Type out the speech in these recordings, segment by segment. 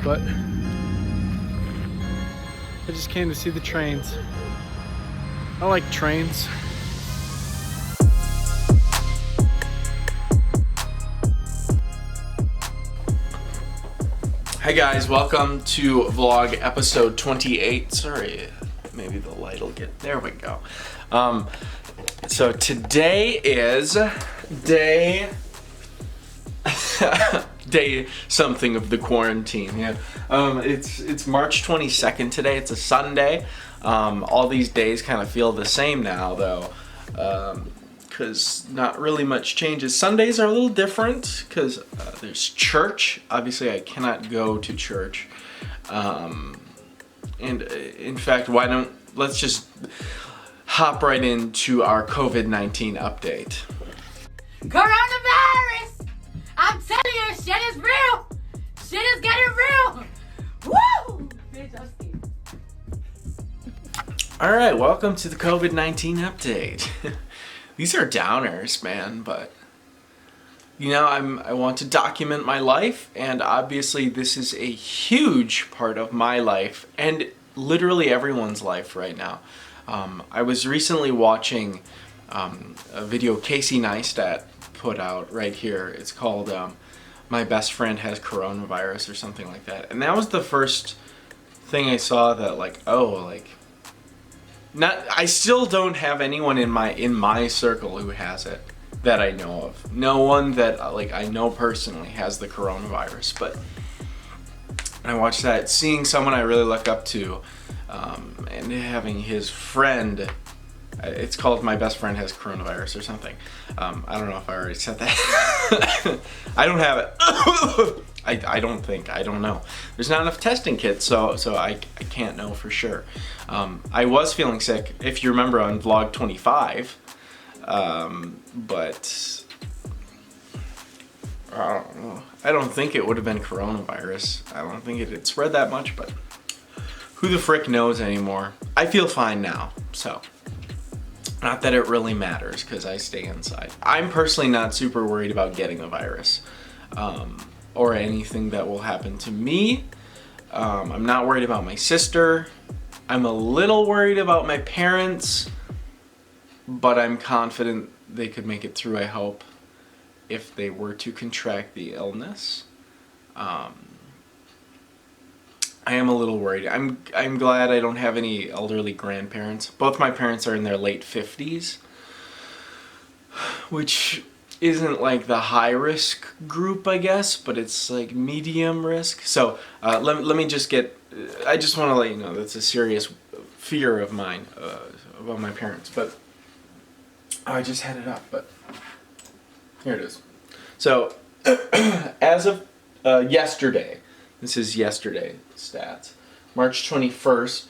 but I just came to see the trains. I like trains. Hi guys, welcome to vlog episode 28. Sorry, maybe the light will get, there we go. So today is day something of the quarantine. Yeah. It's March 22nd today. It's a Sunday. All these days kind of feel the same now though. Because not really much changes. Sundays are a little different because there's church. Obviously, I cannot go to church. And in fact, let's just hop right into our COVID-19 update. Coronavirus! I'm telling you, shit is real! Shit is getting real! Woo! Bitch, I'm scared. All right, welcome to the COVID-19 update. These are downers, man, but you know, I want to document my life, and obviously this is a huge part of my life and literally everyone's life right now. I was recently watching a video Casey Neistat put out right here. It's called My Best Friend Has Coronavirus or something like that. And that was the first thing I saw that I still don't have anyone in my circle who has it that I know of. No one that I know personally has the coronavirus, but I watched that, seeing someone I really look up to, and having his friend, it's called My Best Friend Has Coronavirus or something. I don't know if I already said that. I don't have it. I don't think. I don't know. There's not enough testing kits, so I can't know for sure. I was feeling sick, if you remember, on vlog 25, but I don't know. I don't think it would have been coronavirus. I don't think it had spread that much, but who the frick knows anymore? I feel fine now, so not that it really matters because I stay inside. I'm personally not super worried about getting the virus. Or anything that will happen to me. I'm not worried about my sister. I'm a little worried about my parents, but I'm confident they could make it through, I hope, if they were to contract the illness. I am a little worried. I'm glad I don't have any elderly grandparents. Both my parents are in their late 50s, which isn't like the high risk group, I guess, but it's like medium risk. So let me just get, I just want to let you know that's a serious fear of mine about my parents, but I just had it up, but here it is. So as of yesterday, this is yesterday stats, March 21st,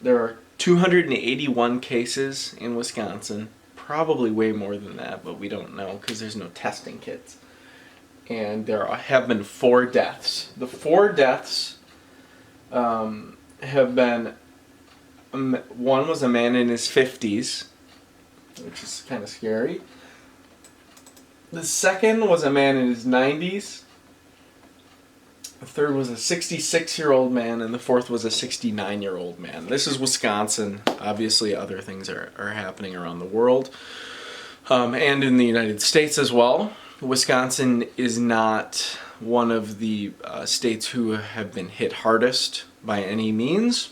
there are 281 cases in Wisconsin. Probably way more than that, but we don't know because there's no testing kits. And there have been 4 deaths. The 4 deaths have been, one was a man in his 50s, which is kind of scary. The second was a man in his 90s. The third was a 66-year-old man, and the fourth was a 69-year-old man. This is Wisconsin. Obviously, other things are happening around the world, and in the United States as well. Wisconsin is not one of the states who have been hit hardest by any means.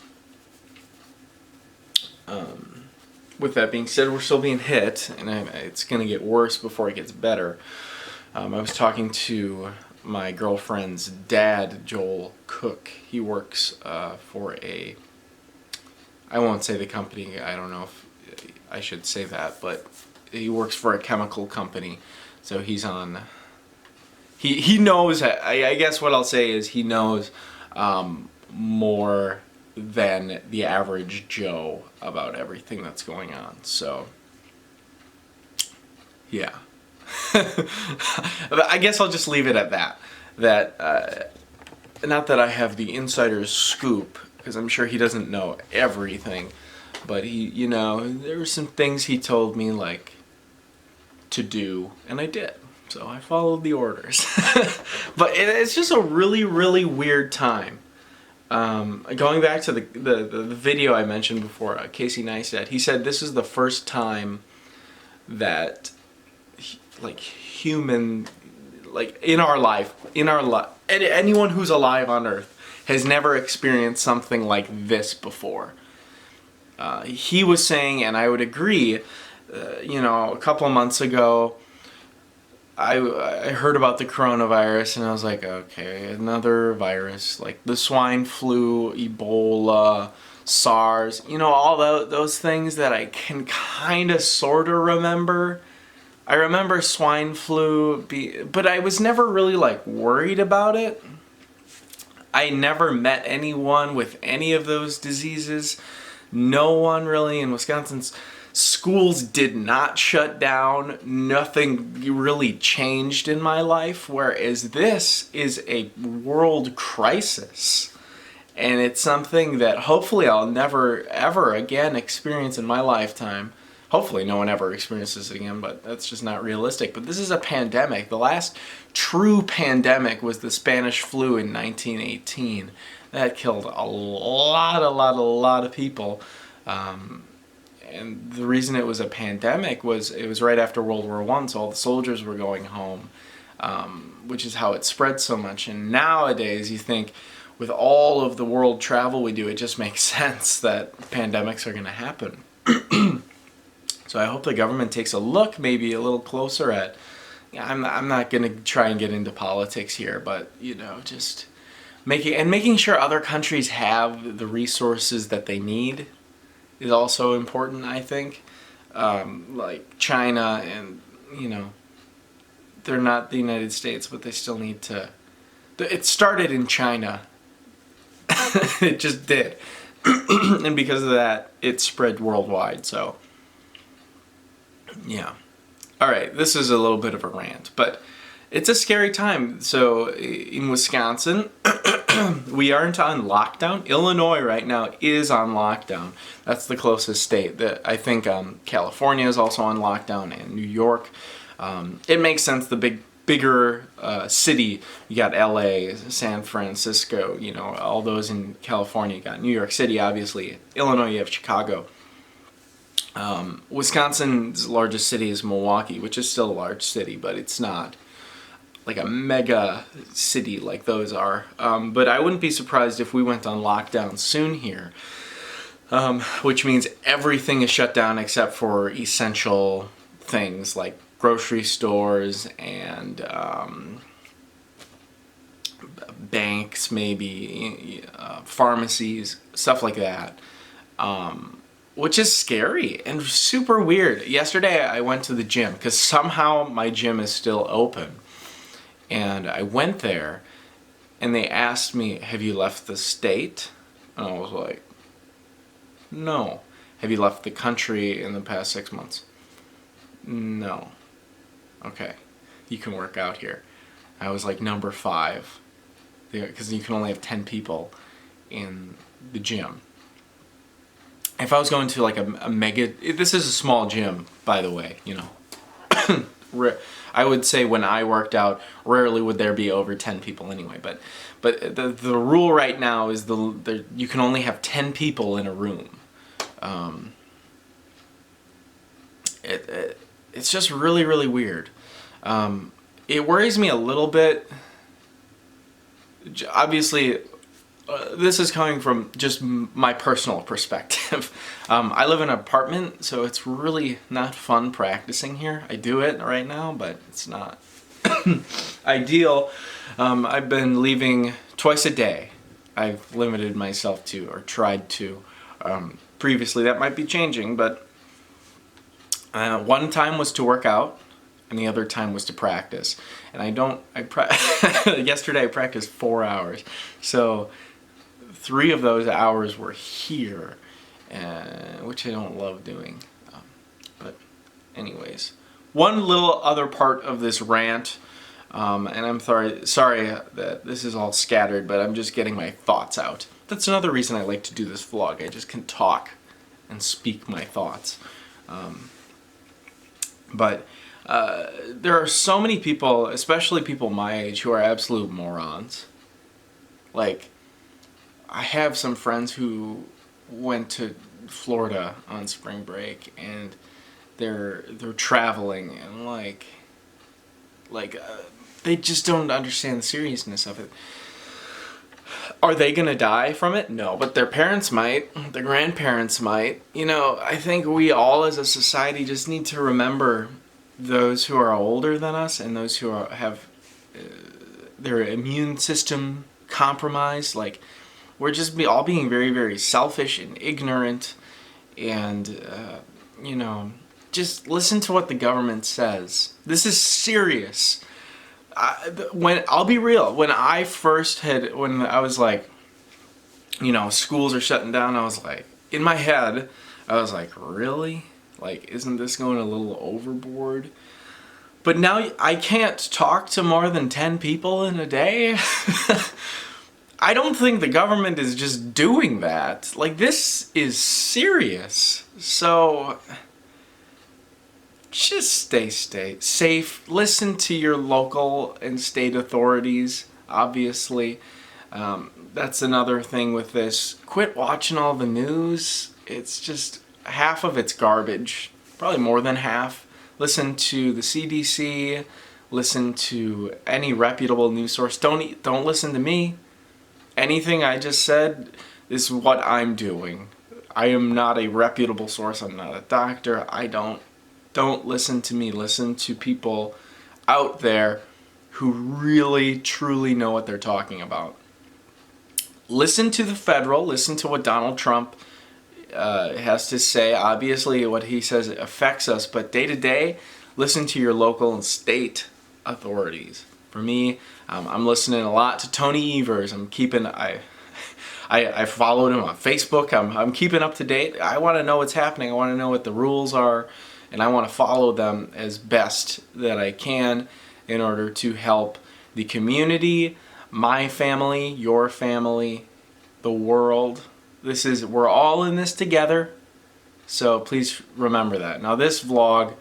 With that being said, we're still being hit, and it's going to get worse before it gets better. I was talking to my girlfriend's dad, Joel Cook. He works for I won't say the company, I don't know if I should say that, but he works for a chemical company. So he's on, he knows, I guess what I'll say is he knows more than the average Joe about everything that's going on. So, yeah. I guess I'll just leave it at that. Not that I have the insider's scoop, because I'm sure he doesn't know everything, but he, there were some things he told me, like, to do, and I did. So I followed the orders. But it's just a really, really weird time. Going back to the video I mentioned before, Casey Neistat, he said this is the first time that human, in our life, anyone who's alive on Earth has never experienced something like this before. He was saying, and I would agree, a couple of months ago, I heard about the coronavirus and I was like, okay, another virus, like the swine flu, Ebola, SARS, all those things that I can kind of sort of remember. I remember swine flu, but I was never really worried about it. I never met anyone with any of those diseases. No one really in Wisconsin's schools did not shut down. Nothing really changed in my life, whereas this is a world crisis. And it's something that hopefully I'll never, ever again experience in my lifetime. Hopefully no one ever experiences it again, but that's just not realistic. But this is a pandemic. The last true pandemic was the Spanish flu in 1918. That killed a lot of people. And the reason it was a pandemic was it was right after World War I, so all the soldiers were going home, which is how it spread so much. And nowadays, you think, with all of the world travel we do, it just makes sense that pandemics are going to happen. So I hope the government takes a look, maybe a little closer at, I'm not going to try and get into politics here, but, just making sure other countries have the resources that they need is also important, I think. Like China and, they're not the United States, but they still need to... It started in China. It just did. And because of that, it spread worldwide, so... Yeah. Alright, this is a little bit of a rant, but it's a scary time. So, in Wisconsin, we aren't on lockdown. Illinois right now is on lockdown. That's the closest state. I think California is also on lockdown, and New York. It makes sense, the bigger city, you got LA, San Francisco, all those in California. You got New York City, obviously. Illinois, you have Chicago. Wisconsin's largest city is Milwaukee, which is still a large city, but it's not like a mega city like those are. But I wouldn't be surprised if we went on lockdown soon here, which means everything is shut down except for essential things like grocery stores and banks, maybe pharmacies, stuff like that. Which is scary and super weird. Yesterday I went to the gym because somehow my gym is still open. And I went there and they asked me, have you left the state? And I was like, no. Have you left the country in the past 6 months? No. Okay. You can work out here. I was like number 5. Because you can only have 10 people in the gym. If I was going to like a mega... This is a small gym, by the way, I would say when I worked out, rarely would there be over 10 people anyway. But the rule right now is you can only have 10 people in a room. It's just really, really weird. It worries me a little bit. Obviously... this is coming from just my personal perspective. I live in an apartment, so it's really not fun practicing here. I do it right now, but it's not ideal. I've been leaving twice a day. I've limited myself to, or tried to. Previously, that might be changing, but one time was to work out, and the other time was to practice. And yesterday I practiced 4 hours. So 3 of those hours were here, which I don't love doing. But anyways, one little other part of this rant, and I'm sorry that this is all scattered, but I'm just getting my thoughts out. That's another reason I like to do this vlog. I just can talk and speak my thoughts. But there are so many people, especially people my age, who are absolute morons. Like, I have some friends who went to Florida on spring break, and they're traveling, and they just don't understand the seriousness of it. Are they gonna die from it? No, but their parents might, their grandparents might. You know, I think we all as a society just need to remember those who are older than us and those who have their immune system compromised. Like, we're just all being very, very selfish and ignorant, and you know, just listen to what the government says. This is serious. I'll be real, when I was like, you know, schools are shutting down, I was like, in my head, I was like, really? Like, isn't this going a little overboard? But now I can't talk to more than 10 people in a day. I don't think the government is just doing that. Like, this is serious. So just stay safe. Listen to your local and state authorities, obviously. That's another thing with this. Quit watching all the news. It's just, half of it's garbage. Probably more than half. Listen to the CDC. Listen to any reputable news source. Don't listen to me. Anything I just said is what I'm doing. I am not a reputable source. I'm not a doctor. Don't listen to me. Listen to people out there who really, truly know what they're talking about. Listen to the federal. Listen to what Donald Trump has to say. Obviously, what he says affects us, but day to day, listen to your local and state authorities. For me, I'm listening a lot to Tony Evers. I followed him on Facebook. I'm keeping up to date. I want to know what's happening. I want to know what the rules are, and I want to follow them as best that I can in order to help the community, my family, your family, the world. We're all in this together, so please remember that. Now, this vlog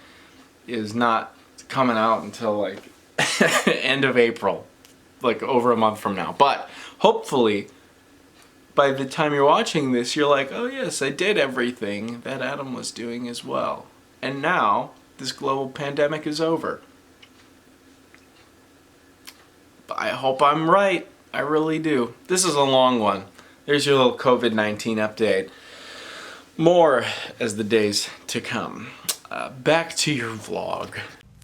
is not coming out until like end of April, like over a month from now, but hopefully by the time you're watching this, you're like, oh yes, I did everything that Adam was doing as well. And now, this global pandemic is over. But I hope I'm right. I really do. This is a long one. There's your little COVID-19 update. More as the days to come. Back to your vlog.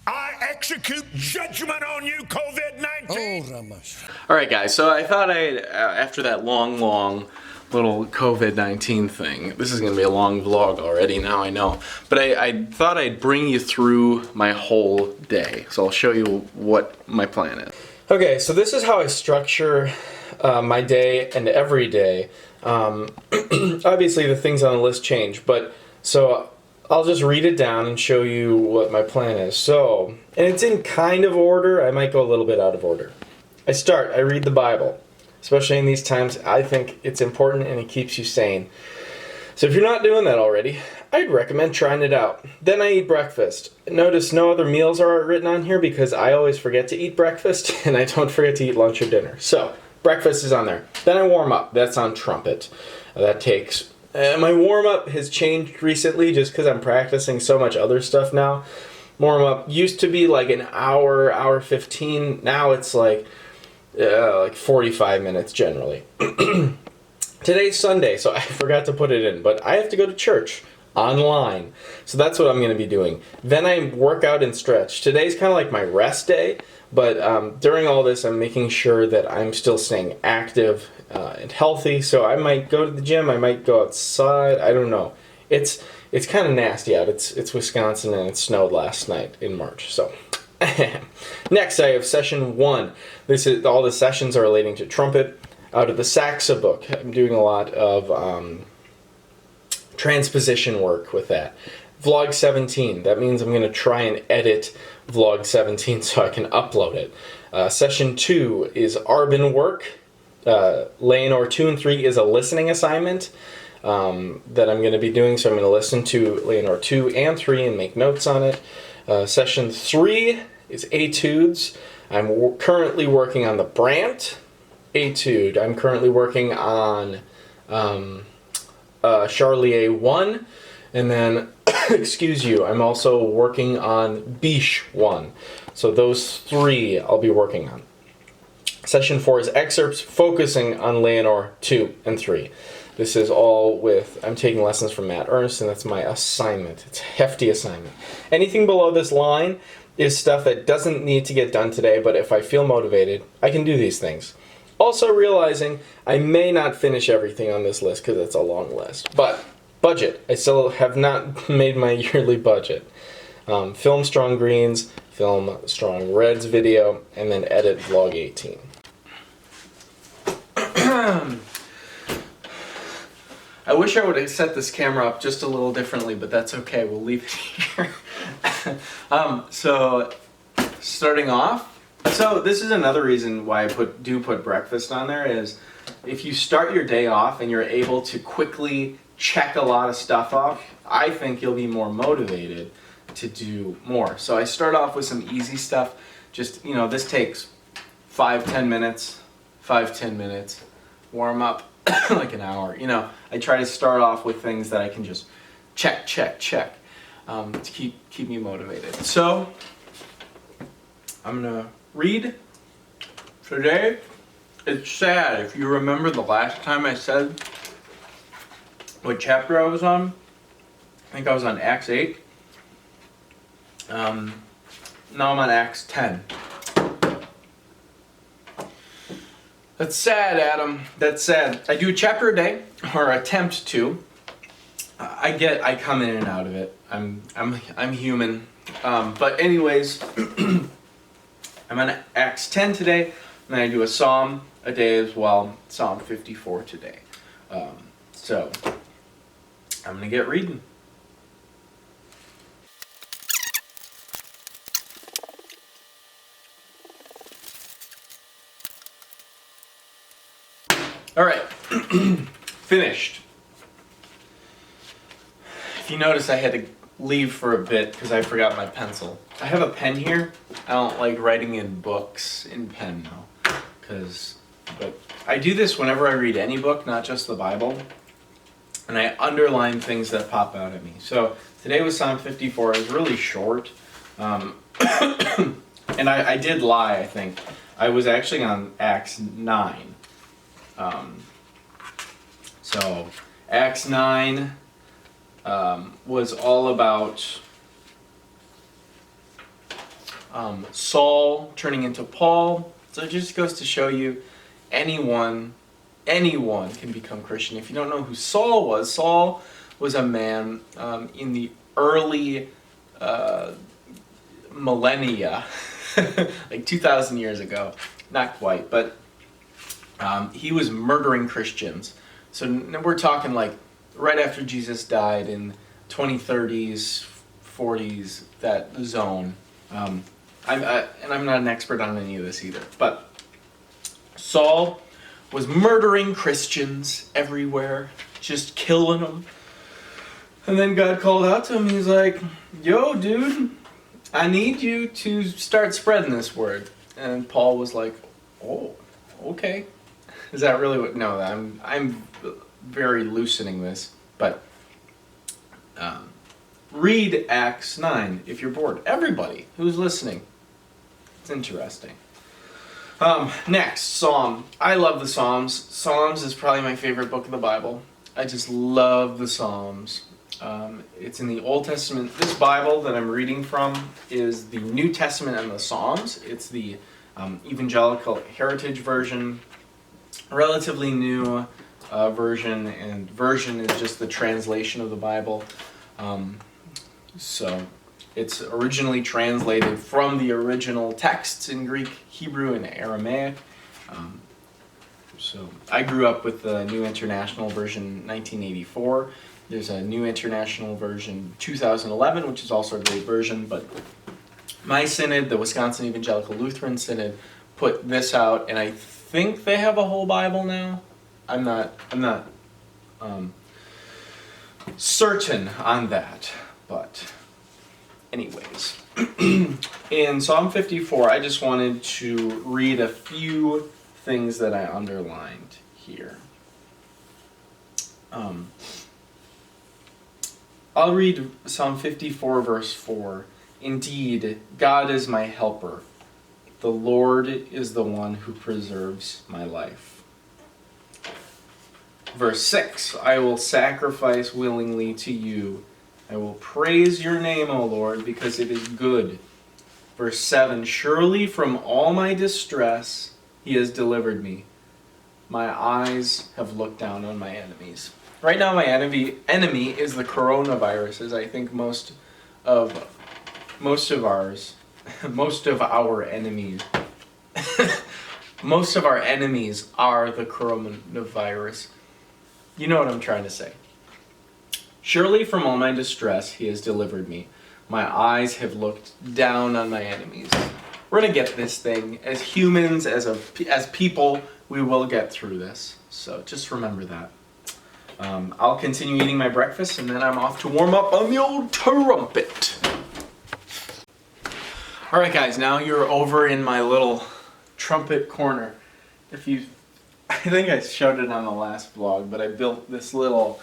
I execute judgment on you, COVID-19. Alright guys, so I thought after that long little COVID-19 thing, this is going to be a long vlog already now, I know, but I thought I'd bring you through my whole day. So I'll show you what my plan is. Okay, so this is how I structure my day and every day. Obviously the things on the list change, but so I'll just read it down and show you what my plan is. So, and it's in kind of order. I might go a little bit out of order. I read the Bible. Especially in these times, I think it's important and it keeps you sane. So if you're not doing that already, I'd recommend trying it out. Then I eat breakfast. Notice no other meals are written on here because I always forget to eat breakfast and I don't forget to eat lunch or dinner. So, breakfast is on there. Then I warm up. That's on Trumpet. That takes... my warm-up has changed recently just because I'm practicing so much other stuff now. Warm-up used to be like an hour 15. Now it's like 45 minutes generally. Today's Sunday, so I forgot to put it in, but I have to go to church online. So that's what I'm going to be doing. Then I work out and stretch. Today's kind of like my rest day, but during all this I'm making sure that I'm still staying active and healthy. So I might go to the gym, I might go outside, I don't know. It's kind of nasty out. It's Wisconsin and it snowed last night in March. So next I have session 1. All the sessions are relating to trumpet. Out of the Saxa book, I'm doing a lot of transposition work with that. Vlog 17, that means I'm going to try and edit Vlog 17 so I can upload it. Session 2 is Arbin work. Leonore 2 and 3 is a listening assignment that I'm going to be doing, so I'm going to listen to Leonore 2 and 3 and make notes on it. Session 3 is Etudes. I'm currently working on the Brandt Etude. I'm currently working on Charlier 1, and then, excuse you, I'm also working on Biche 1. So those 3 I'll be working on. Session 4 is excerpts focusing on Leonore 2 and 3. This is all with, I'm taking lessons from Matt Ernst, and that's my assignment. It's a hefty assignment. Anything below this line is stuff that doesn't need to get done today, but if I feel motivated, I can do these things. Also realizing I may not finish everything on this list because it's a long list. But budget. I still have not made my yearly budget. Film Strong Greens, film Strong Reds video, and then edit vlog 18. I wish I would have set this camera up just a little differently, but that's okay. We'll leave it here. So, starting off, so this is another reason why I do put breakfast on there, is if you start your day off and you're able to quickly check a lot of stuff off, I think you'll be more motivated to do more. So I start off with some easy stuff. Just, this takes 5-10 minutes, 5-10 minutes, warm up like an hour. I try to start off with things that I can just check, to keep me motivated. So I'm gonna read today. It's sad. If you remember the last time I said what chapter I was on, I think I was on Acts 8. Now I'm on Acts 10. That's sad, Adam. That's sad. I do a chapter a day, or attempt to. I come in and out of it. I'm human. But anyways, I'm on Acts 10 today, and I do a psalm a day as well. Psalm 54 today. So I'm gonna get reading. All right, finished. If you notice, I had to leave for a bit because I forgot my pencil. I have a pen here. I don't like writing in books in pen though, but I do this whenever I read any book, not just the Bible, and I underline things that pop out at me. So today was Psalm 54. It was really short, and I did lie. I think I was actually on Acts 9. So Acts 9 was all about Saul turning into Paul. So it just goes to show you anyone can become Christian. If you don't know who Saul was a man in the early millennia, like 2,000 years ago. Not quite, but he was murdering Christians. So we're talking like right after Jesus died in 2030s, 40s, that zone. And I'm not an expert on any of this either. But Saul was murdering Christians everywhere, just killing them. And then God called out to him. He's like, "Yo, dude, I need you to start spreading this word." And Paul was like, "Oh, okay." Is that really what? No, I'm very loosening this, but read Acts 9 if you're bored. Everybody who's listening, it's interesting. Next, Psalm. I love the Psalms. Psalms is probably my favorite book of the Bible. I just love the Psalms. It's in the Old Testament. This Bible that I'm reading from is the New Testament and the Psalms. It's the Evangelical Heritage Version. Relatively new version, and version is just the translation of the Bible. So it's originally translated from the original texts in Greek, Hebrew, and Aramaic. So I grew up with the New International Version 1984. There's a New International Version 2011, which is also a great version, but my synod, the Wisconsin Evangelical Lutheran Synod, put this out, and I think they have a whole Bible now. I'm not certain on that, but anyways, in Psalm 54, I just wanted to read a few things that I underlined here. I'll read Psalm 54, verse 4. Indeed, God is my helper. The Lord is the one who preserves my life. Verse 6. I will sacrifice willingly to you. I will praise your name, O Lord, because it is good. Verse 7. Surely from all my distress he has delivered me. My eyes have looked down on my enemies. Right now my enemy is the coronavirus, as I think most of our enemies most of our enemies are the coronavirus. You know what I'm trying to say. Surely from all my distress he has delivered me. My eyes have looked down on my enemies. We're going to get this thing. As humans, as people, we will get through this. So just remember that. I'll continue eating my breakfast, and then I'm off to warm up on the old trumpet. Alright guys, now you're over in my little trumpet corner. I think I showed it on the last vlog, but I built this little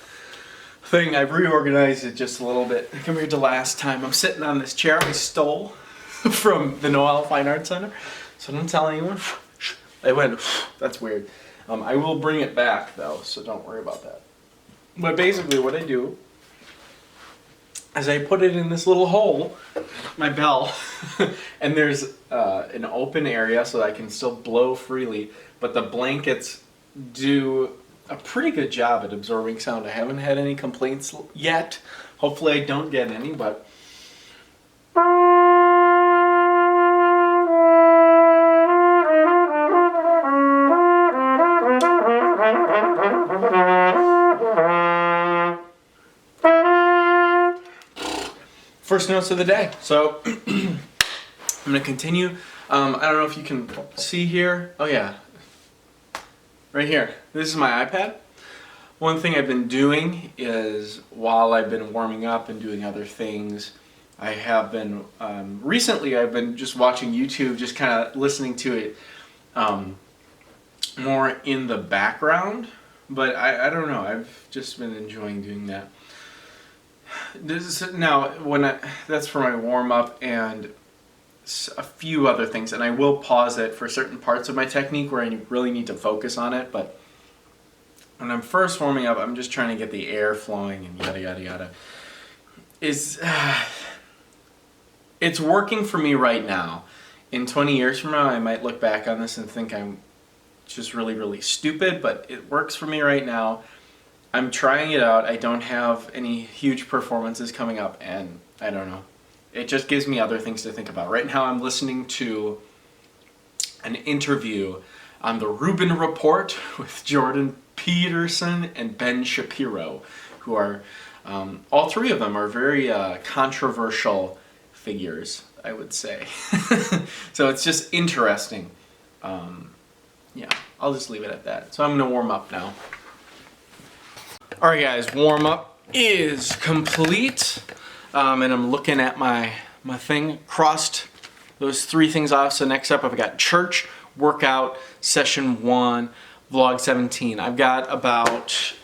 thing. I've reorganized it just a little bit compared to last time. I'm sitting on this chair I stole from the Noel Fine Arts Center, so don't tell anyone. I went, that's weird. I will bring it back though, so don't worry about that. But basically what I do is I put it in this little hole, my bell, and there's an open area so that I can still blow freely, but the blankets do a pretty good job at absorbing sound. I haven't had any complaints yet. Hopefully I don't get any, but first notes of the day. So I'm going to continue. I don't know if you can see here. Oh yeah, right here. This is my iPad. One thing I've been doing is, while I've been warming up and doing other things, I have been, recently I've been just watching YouTube, just kind of listening to it more in the background. But I don't know, I've just been enjoying doing that. That's for my warm-up and a few other things, and I will pause it for certain parts of my technique where I really need to focus on it, but when I'm first warming up, I'm just trying to get the air flowing and yada yada yada. It's working for me right now. In 20 years from now, I might look back on this and think I'm just really, really stupid, but it works for me right now. I'm trying it out. I don't have any huge performances coming up, and I don't know. It just gives me other things to think about. Right now I'm listening to an interview on the Rubin Report with Jordan Peterson and Ben Shapiro, who are, all three of them are very controversial figures, I would say. So it's just interesting. Yeah, I'll just leave it at that. So I'm going to warm up now. Alright guys, warm up is complete, and I'm looking at my thing, crossed those three things off. So next up I've got church, workout, session 1, vlog 17. I've got about,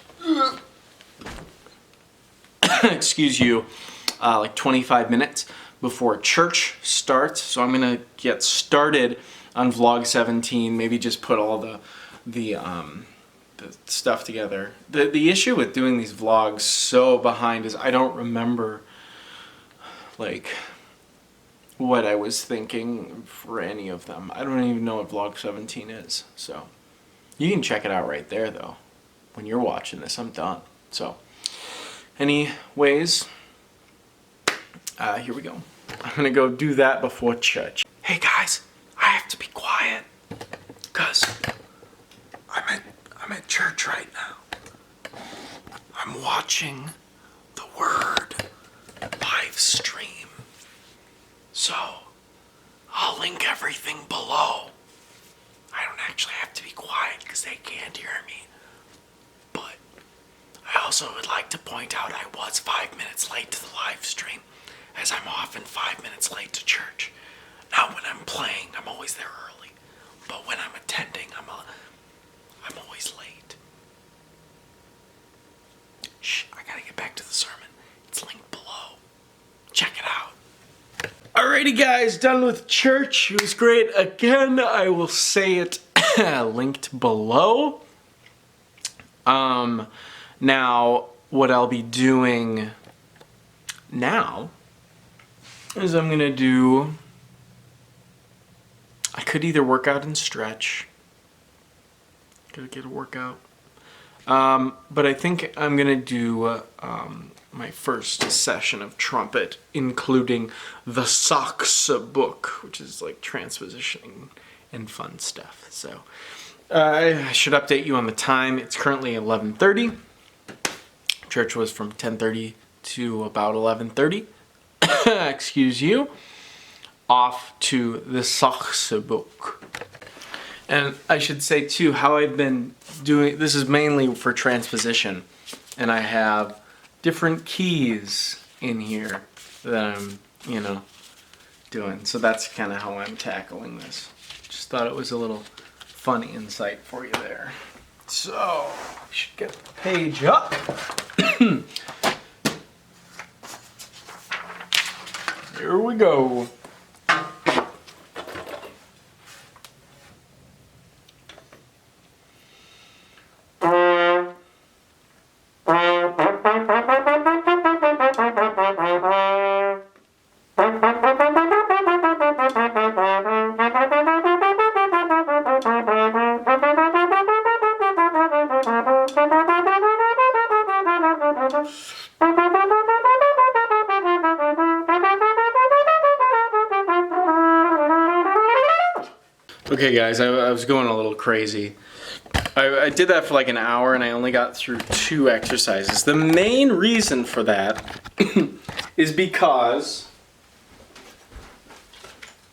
excuse you, like 25 minutes before church starts. So I'm gonna get started on vlog 17, maybe just put all the stuff together. The issue with doing these vlogs so behind is I don't remember like what I was thinking for any of them. I don't even know what vlog 17 is. So you can check it out right there though. When you're watching this, I'm done. So anyways, here we go. I'm gonna go do that before church. Hey guys, I have to be quiet because I'm at church right now. I'm watching the Word live stream. So I'll link everything below. I don't actually have to be quiet because they can't hear me. But I also would like to point out I was 5 minutes late to the live stream. as I'm often 5 minutes late to church. Now when I'm playing, I'm always there early. But when I'm attending, I'm always late. Shh, I gotta get back to the sermon. It's linked below. Check it out. Alrighty guys, done with church. It was great. Again, I will say it linked below. Now, what I'll be doing now is I could either work out and stretch. Gotta get a workout. But I think I'm gonna do my first session of trumpet, including the Saxe book, which is like transpositioning and fun stuff. So I should update you on the time. It's currently 11:30. Church was from 10:30 to about 11:30. Excuse you. Off to the Saxe book. And I should say too, how I've been doing, this is mainly for transposition, and I have different keys in here that I'm, doing. So that's kind of how I'm tackling this. Just thought it was a little fun insight for you there. So, we should get the page up. Here we go. Okay guys, I was going a little crazy. I did that for like an hour and I only got through 2 exercises. The main reason for that is because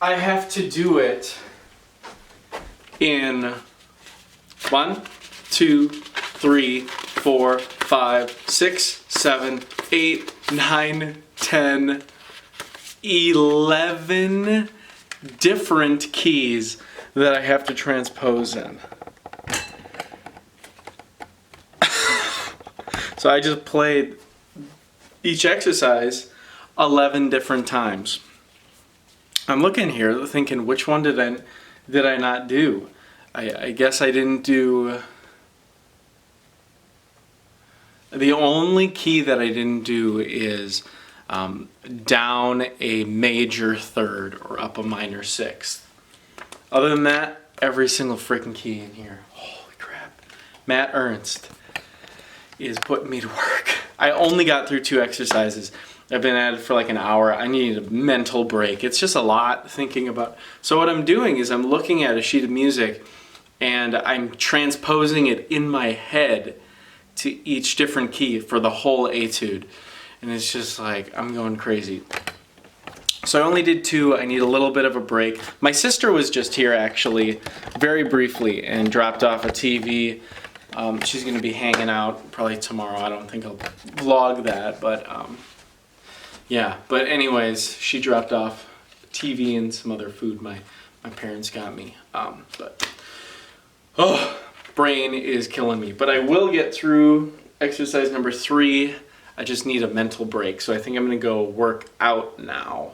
I have to do it in 1, 2, 3, 4, 5, 6, 7, 8, 9, 10, 11 different keys that I have to transpose in. So I just played each exercise 11 different times. I'm looking here thinking, which one did I not do? I guess I didn't do... The only key that I didn't do is down a major third or up a minor sixth. Other than that, every single freaking key in here. Holy crap. Matt Ernst is putting me to work. I only got through 2 exercises. I've been at it for like an hour. I need a mental break. It's just a lot thinking about. So what I'm doing is I'm looking at a sheet of music and I'm transposing it in my head to each different key for the whole etude. And it's just like, I'm going crazy. So I only did 2. I need a little bit of a break. My sister was just here actually, very briefly, and dropped off a TV. She's gonna be hanging out probably tomorrow. I don't think I'll vlog that, but yeah. But anyways, she dropped off a TV and some other food my parents got me. Brain is killing me. But I will get through exercise number 3. I just need a mental break. So I think I'm gonna go work out now.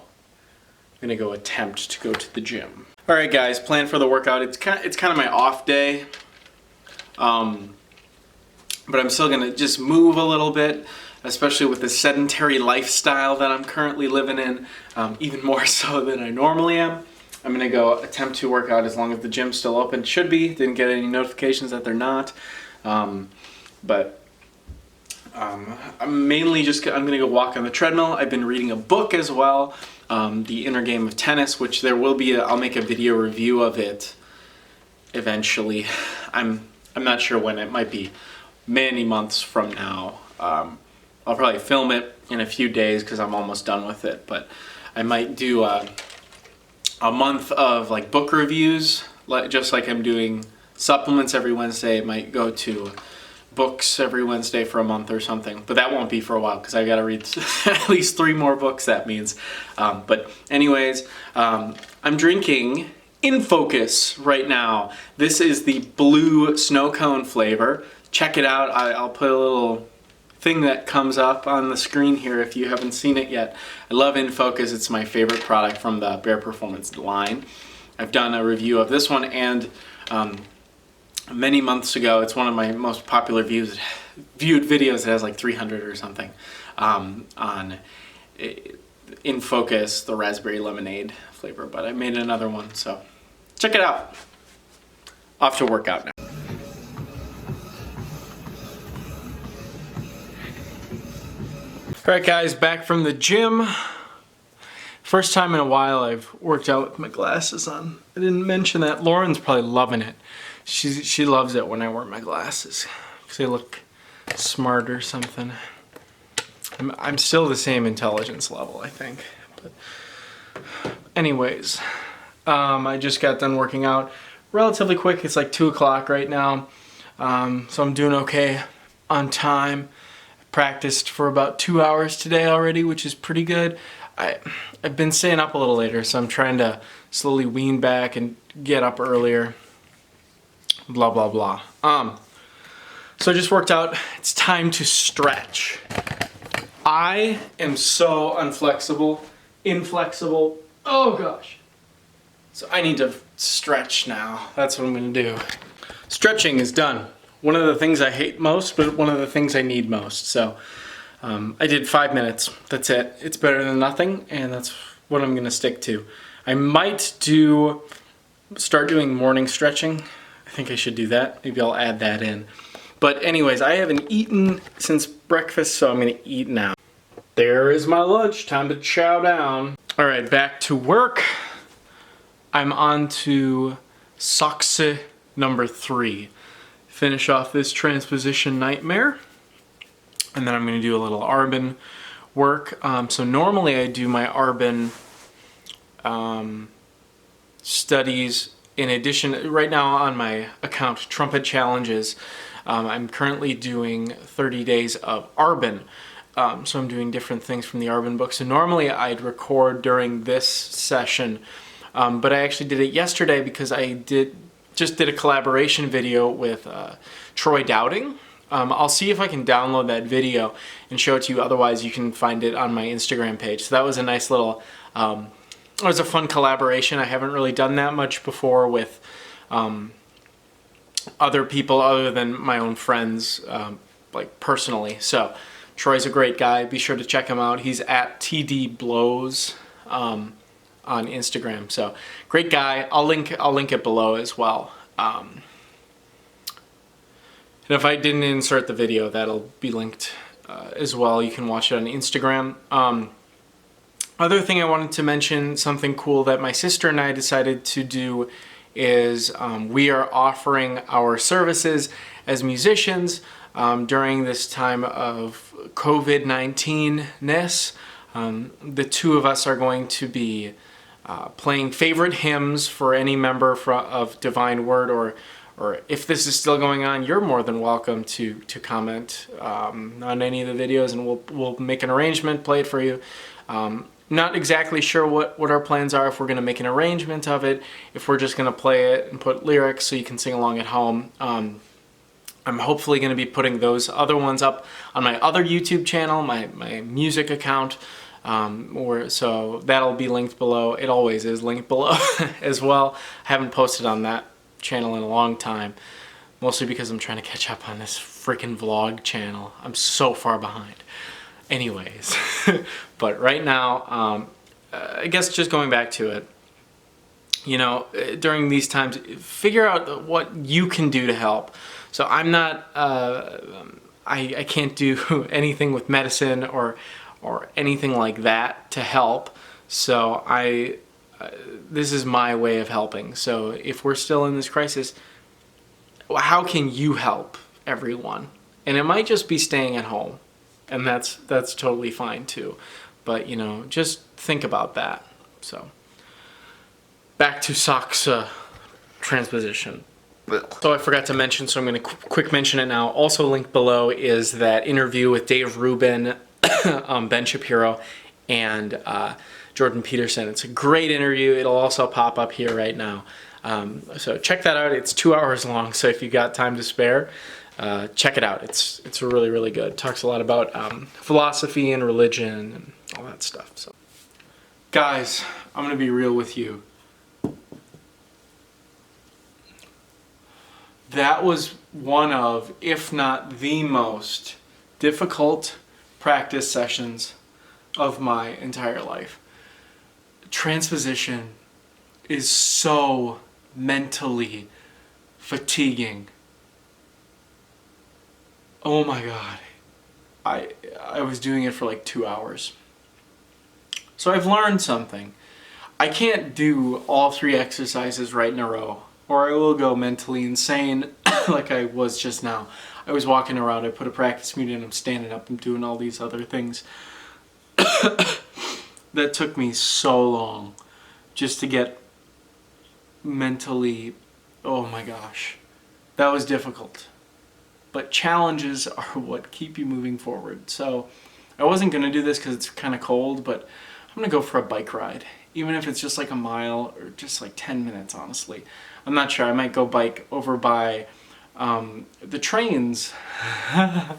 I'm gonna go attempt to go to the gym. All right, guys, plan for the workout. It's kind of my off day. But I'm still gonna just move a little bit, especially with the sedentary lifestyle that I'm currently living in, even more so than I normally am. I'm gonna go attempt to work out as long as the gym's still open. Should be. Didn't get any notifications that they're not. I'm mainly just, I'm gonna go walk on the treadmill. I've been reading a book as well, The Inner Game of Tennis, which there will be, I'll make a video review of it eventually. I'm not sure when. It might be many months from now. I'll probably film it in a few days because I'm almost done with it, but I might do a month of like book reviews, just like I'm doing supplements every Wednesday. I might go to books every Wednesday for a month or something, but that won't be for a while because I gotta read at least 3 more books, that means. But anyways, I'm drinking In Focus right now. This is the blue snow cone flavor. Check it out. I'll put a little thing that comes up on the screen here if you haven't seen it yet. I love In Focus. It's my favorite product from the Bare Performance line. I've done a review of this one, and many months ago, it's one of my most popular viewed videos. It has like 300 or something on In Focus, the raspberry lemonade flavor, but I made another one, so check it out. Off to workout now. Alright guys, back from the gym. First time in a while I've worked out with my glasses on. I didn't mention that. Lauren's probably loving it. She loves it when I wear my glasses because they look smart or something. I'm still the same intelligence level, I think. But anyways, I just got done working out relatively quick. It's like 2 o'clock right now, so I'm doing okay on time. Practiced for about 2 hours today already, which is pretty good. I've been staying up a little later, so I'm trying to slowly wean back and get up earlier. Blah, blah, blah. So I just worked out. It's time to stretch. I am so inflexible. Oh gosh. So I need to stretch now. That's what I'm gonna do. Stretching is done. One of the things I hate most, but one of the things I need most. So I did 5 minutes. That's it. It's better than nothing, and that's what I'm gonna stick to. I might start doing morning stretching. I think I should do that. Maybe I'll add that in. But anyways, I haven't eaten since breakfast, so I'm gonna eat now. There is my lunch. Time to chow down. All right, back to work. I'm on to Sakse number 3. Finish off this transposition nightmare, and then I'm going to do a little Arbin work. So normally I do my Arbin studies in addition. Right now on my account, Trumpet Challenges, I'm currently doing 30 days of Arbin. So I'm doing different things from the Arbin book. So normally I'd record during this session, but I actually did it yesterday because I just did a collaboration video with Troy Dowding. I'll see if I can download that video and show it to you. Otherwise, you can find it on my Instagram page. So that was a nice little, it was a fun collaboration. I haven't really done that much before with other people other than my own friends, like personally. So Troy's a great guy. Be sure to check him out. He's at TDBlows. On Instagram. So great guy. I'll link it below as well. And if I didn't insert the video, that'll be linked as well. You can watch it on Instagram. Other thing I wanted to mention, something cool that my sister and I decided to do is we are offering our services as musicians during this time of COVID-19-ness. The two of us are going to be playing favorite hymns for any member of Divine Word, or if this is still going on, you're more than welcome to comment on any of the videos, and we'll make an arrangement, play it for you. Not exactly sure what our plans are, if we're going to make an arrangement of it, if we're just going to play it and put lyrics so you can sing along at home. I'm hopefully going to be putting those other ones up on my other YouTube channel, my music account. So that'll be linked below. It always is linked below as well. I haven't posted on that channel in a long time, mostly because I'm trying to catch up on this freaking vlog channel. I'm so far behind. Anyways, but right now, I guess just going back to it, you know, during these times, figure out what you can do to help. So I'm not, I can't do anything with medicine or anything like that to help. So this is my way of helping. So if we're still in this crisis, how can you help everyone? And it might just be staying at home, and that's totally fine too. But you know, just think about that. So back to Sakse transposition. So I forgot to mention, so I'm going to quick mention it now. Also linked below is that interview with Dave Rubin, Ben Shapiro, and Jordan Peterson. It's a great interview. It'll also pop up here right now. So check that out. It's 2 hours long, so if you got time to spare, check it out. It's really, really good. Talks a lot about philosophy and religion and all that stuff. So, guys, I'm going to be real with you. That was one of, if not the most difficult practice sessions of my entire life. Transposition is so mentally fatiguing. Oh my God. I was doing it for like 2 hours. So I've learned something. I can't do all 3 exercises right in a row, or I will go mentally insane like I was just now. I was walking around, I put a practice mute in, I'm standing up, I'm doing all these other things. That took me so long just to get mentally, oh my gosh, that was difficult. But challenges are what keep you moving forward. So I wasn't going to do this because it's kind of cold, but I'm going to go for a bike ride. Even if it's just like a mile or just like 10 minutes, honestly. I'm not sure. I might go bike over by the trains. I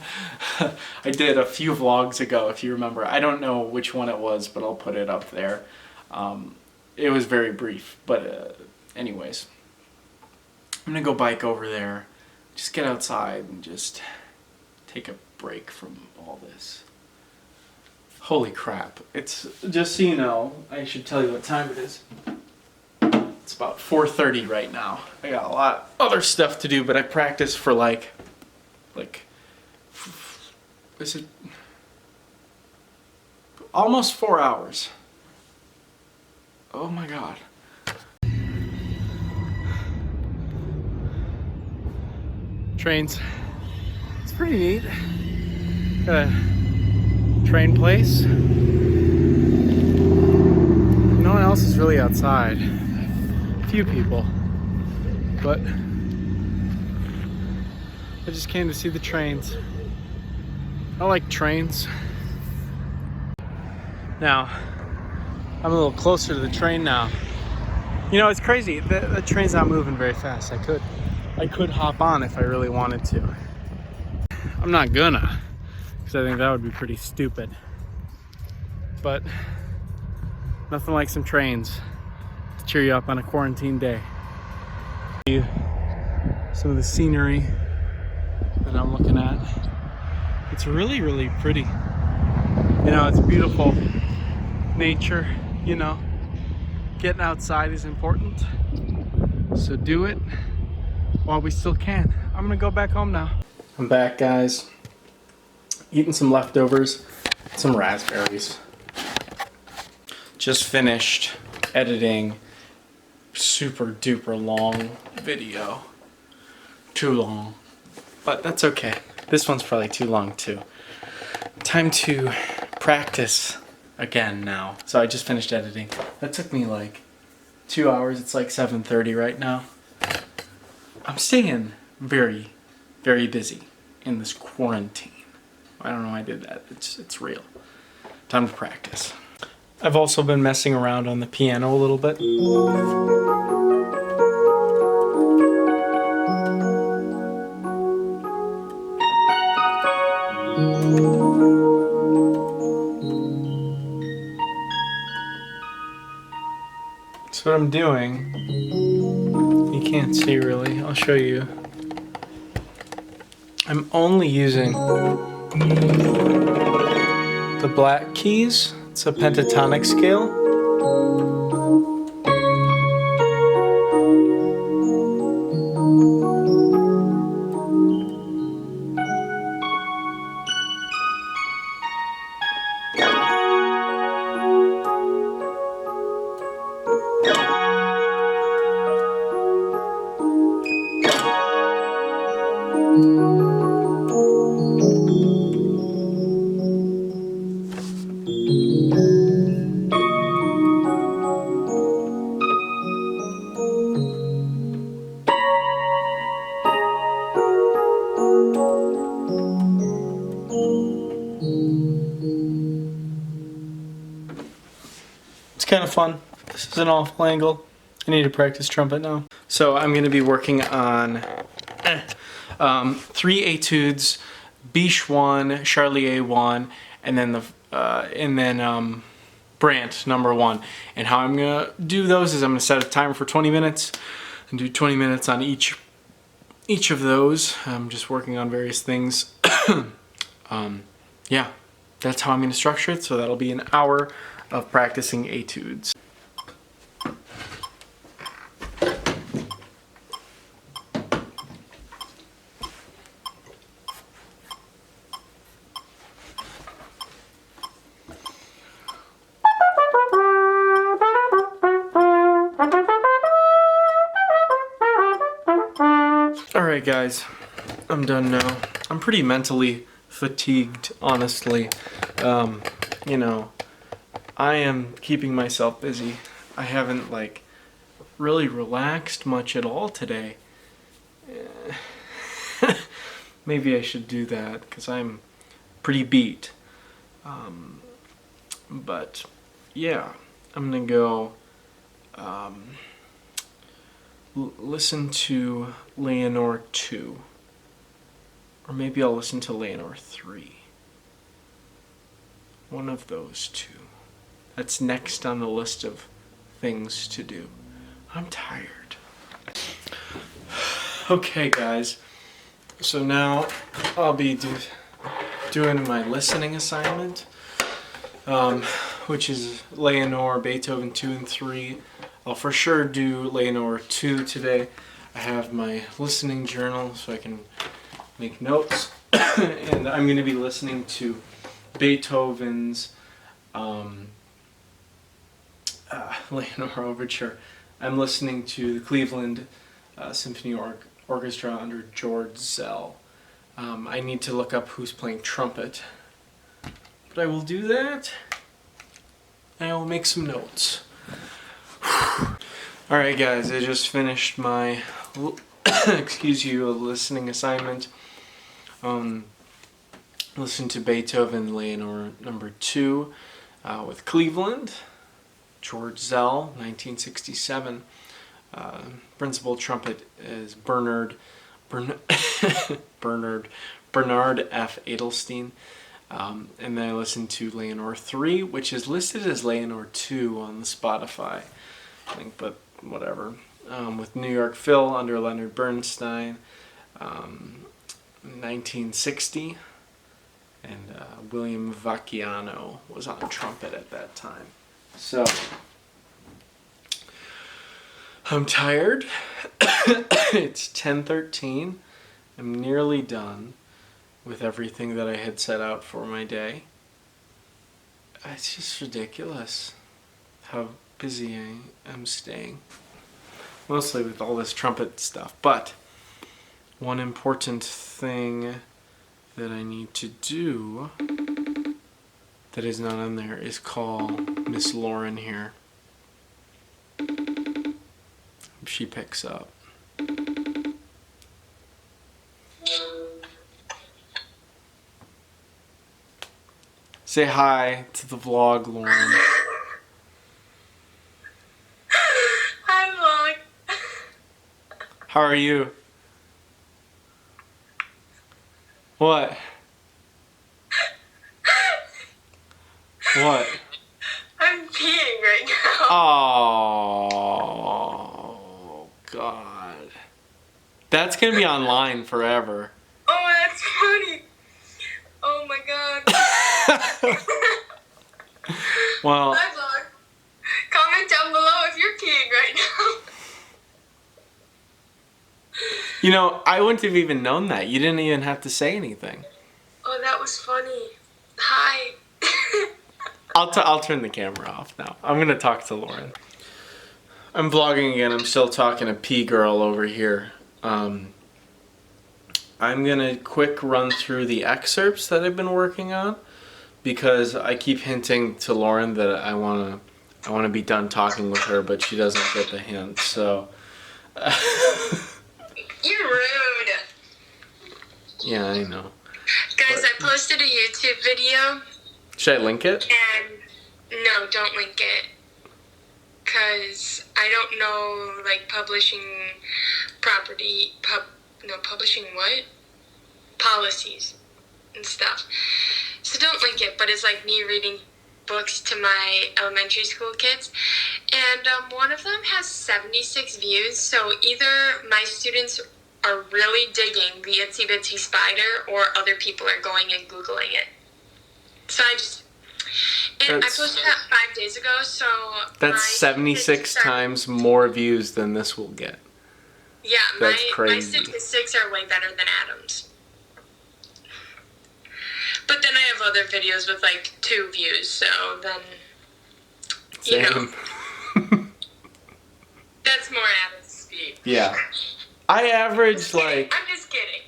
did a few vlogs ago, if you remember. I don't know which one it was, but I'll put it up there. It was very brief, but anyways. I'm going to go bike over there. Just get outside and just take a break from all this. Holy crap. It's, just so you know, I should tell you what time it is. It's about 4:30 right now. I got a lot of other stuff to do, but I practiced for like, is it almost 4 hours. Oh my God. Trains. It's pretty neat. Got a train place. No one else is really outside. A few people. But I just came to see the trains. I like trains. Now, I'm a little closer to the train now. You know, it's crazy. The train's not moving very fast. I could hop on if I really wanted to. I'm not gonna, because I think that would be pretty stupid. But nothing like some trains to cheer you up on a quarantine day. Some of the scenery that I'm looking at. It's really, really pretty. You know, it's beautiful nature, you know. Getting outside is important. So do it while we still can. I'm gonna go back home now. I'm back, guys. Eating some leftovers, some raspberries. Just finished editing super duper long video. Too long, but that's okay. This one's probably too long too. Time to practice again now. So I just finished editing. That took me like 2 hours. It's like 7:30 right now. I'm staying very, very busy in this quarantine. I don't know why I did that. It's real. Time to practice. I've also been messing around on the piano a little bit. So what I'm doing, you can't see really, I'll show you. I'm only using the black keys. It's a pentatonic scale. kind of fun. This is an awful angle. I need to practice trumpet now. So I'm going to be working on 3 etudes, Biche 1, Charlier 1, and then Brant number 1. And how I'm going to do those is I'm going to set a timer for 20 minutes and do 20 minutes on each of those. I'm just working on various things. Yeah, that's how I'm going to structure it. So that'll be an hour of practicing etudes. Alright guys, I'm done now. I'm pretty mentally fatigued, honestly. You know, I am keeping myself busy. I haven't like really relaxed much at all today. Maybe I should do that because I'm pretty beat. But yeah, I'm gonna go listen to Leonore 2. Or maybe I'll listen to Leonore 3. One of those two. That's next on the list of things to do. I'm tired. Okay, guys. So now I'll be doing my listening assignment, which is Leonore, Beethoven 2 and 3. I'll for sure do Leonore 2 today. I have my listening journal so I can make notes. And I'm going to be listening to Beethoven's Leonore Overture. I'm listening to the Cleveland Symphony Orchestra under George Zell. I need to look up who's playing trumpet. But I will do that. And I will make some notes. Alright guys, I just finished my listening assignment. Listen to Beethoven Leonore number 2 with Cleveland, George Zell, 1967. Principal trumpet is Bernard F. Edelstein. And then I listened to Leonore 3, which is listed as Leonore 2 on the Spotify link, but whatever. With New York Phil under Leonard Bernstein, 1960, and William Vacchiano was on trumpet at that time. So, I'm tired. It's 10:13. I'm nearly done with everything that I had set out for my day. It's just ridiculous how busy I am staying. Mostly with all this trumpet stuff. But one important thing that I need to do that is not on there is call Miss Lauren here. If she picks up. Say hi to the vlog, Lauren. Hi, vlog. How are you? What? What? I'm peeing right now. Oh, God. That's gonna be online forever. Oh, that's funny. Oh my god. Well, Hi, vlog. Comment down below if you're peeing right now. you know, I wouldn't have even known that. You didn't even have to say anything. Oh, that was funny. Hi. I'll turn the camera off now. I'm gonna talk to Lauren. I'm vlogging again. I'm still talking to P Girl over here. I'm gonna quick run through the excerpts that I've been working on because I keep hinting to Lauren that I wanna be done talking with her, but she doesn't get the hint. So You're rude. yeah, I know. Guys, I posted a YouTube video Should I link it? and no, don't link it. because I don't know, like, publishing publishing what? Policies and stuff. So don't link it, but it's like me reading books to my elementary school kids. And one of them has 76 views, so either my students are really digging the Itsy Bitsy Spider or other people are going and Googling it. So I posted that 5 days ago, so That's my 76 statistics are- times more views than this will get. Yeah, That's my crazy. statistics are way better than Adam's. But then I have other videos with like 2 views, so then you know, Same. that's more Adam's speed. Yeah. I average like... I'm just kidding.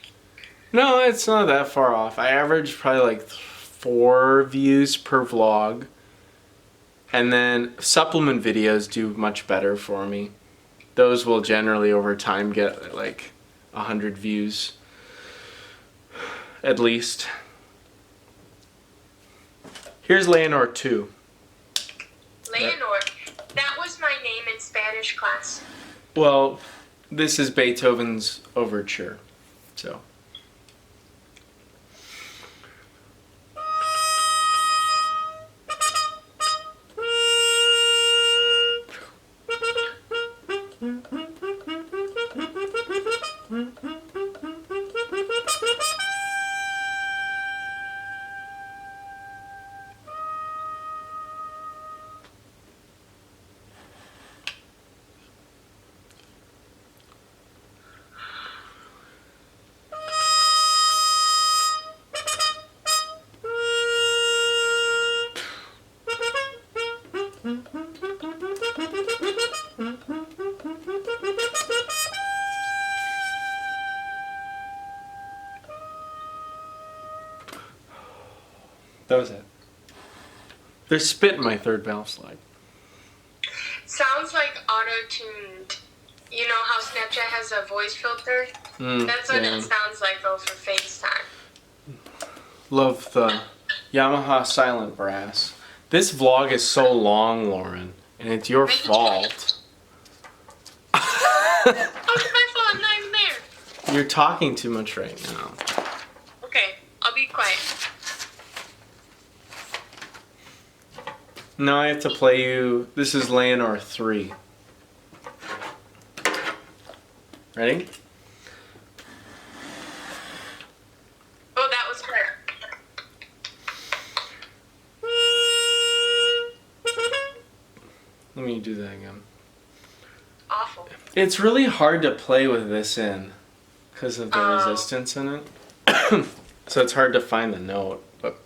No, it's not that far off. I average probably like 4 views per vlog. And then supplement videos do much better for me. Those will generally over time get like 100 views. At least. Here's Leonore 2. Leonore, that was my name in Spanish class. Well, this is Beethoven's Overture. So. That was it. There's spit in my third valve slide. Sounds like auto-tuned. You know how Snapchat has a voice filter? That's what yeah. it sounds like though for FaceTime. Love the Yamaha Silent Brass. This vlog is so long, Lauren, and it's your fault. Oh, it's my fault. I'm not even there. You're talking too much right now. Okay, I'll be quiet. Now I have to play you. This is Leonore 3. Ready? Oh, that was her. Let me do that again. Awful. It's really hard to play with this in because of the resistance in it. So it's hard to find the note. But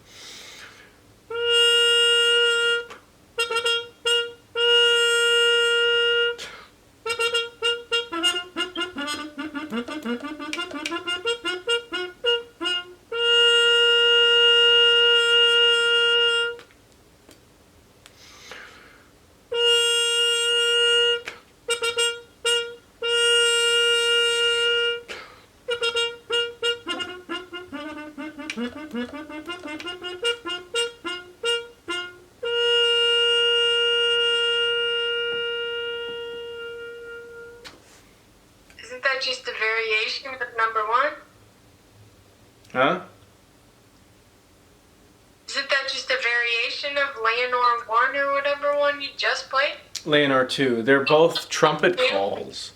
Isn't that just a variation of number 1? huh? Isn't that just a variation of Leonore 1 or whatever one you just played? Leonore 2. They're both trumpet calls.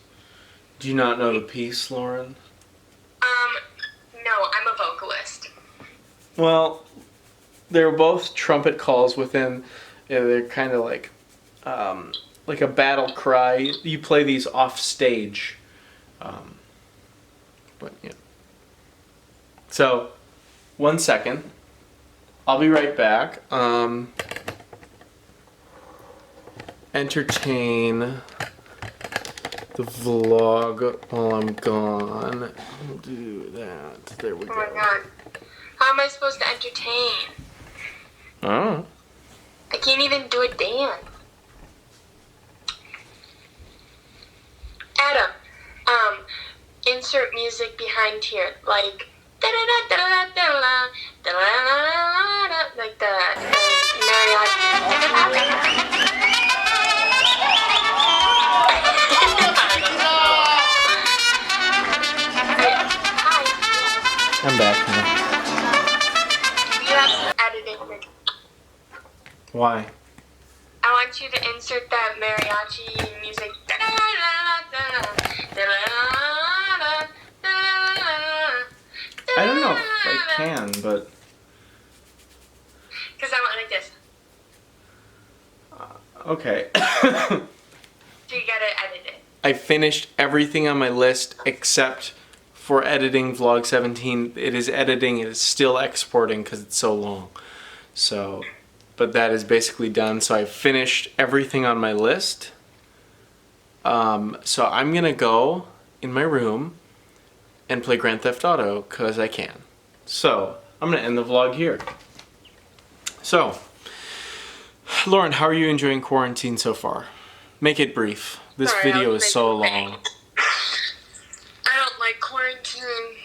Do you not know the piece, Lauren? No, I'm a vocalist. Well, they're both trumpet calls within. Yeah, they're kind of like a battle cry. You play these off stage, but yeah. So, 1 second. I'll be right back. Entertain the vlog while I'm gone. We'll do that. There we Oh go. my god. How am I supposed to entertain? Oh. I can't even do a dance. Adam, insert music behind here, like like the mariachi. Why? I want you to insert that mariachi music. I don't know if I can, but Because I want like this. okay. So you gotta edit it. I finished everything on my list except for editing vlog 17. It is editing, it is still exporting because it's so long. So, but that is basically done. So I finished everything on my list. So I'm gonna go in my room and play Grand Theft Auto because I can. So I'm gonna end the vlog here. So, Lauren, how are you enjoying quarantine so far? Make it brief. This Sorry, I video was is so making long. I don't like quarantine.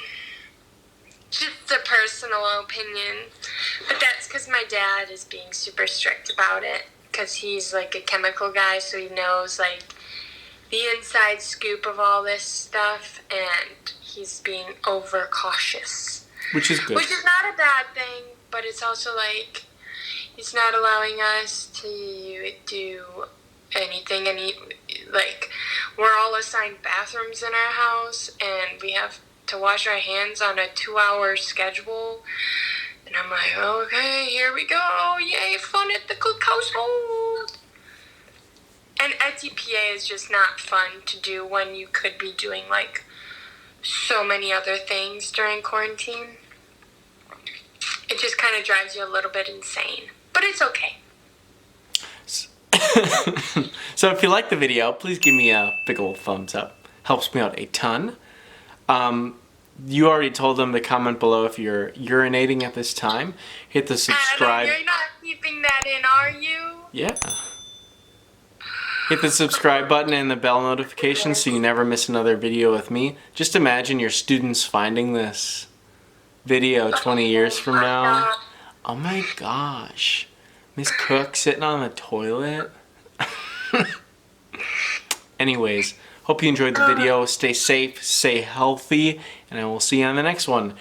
Just a personal opinion. But that's because my dad is being super strict about it. Because he's like a chemical guy, so he knows like the inside scoop of all this stuff. And he's being overcautious. Which is good. Which is not a bad thing, but it's also like he's not allowing us to do anything. Like, we're all assigned bathrooms in our house, and we have to wash our hands on a 2-hour schedule. And I'm like, okay, here we go. Yay, fun at the cook household. And ETPA is just not fun to do when you could be doing, like, so many other things during quarantine. It just kind of drives you a little bit insane. But it's okay. So if you like the video, please give me a big old thumbs up. Helps me out a ton. You already told them to comment below if you're urinating at this time. Hit the subscribe. You're not keeping that in, are you? Yeah. Hit the subscribe button and the bell notification so you never miss another video with me. Just imagine your students finding this video 20 years from now. Oh my gosh. Miss Cook sitting on the toilet. Anyways, hope you enjoyed the video. Stay safe, stay healthy, and I will see you on the next one.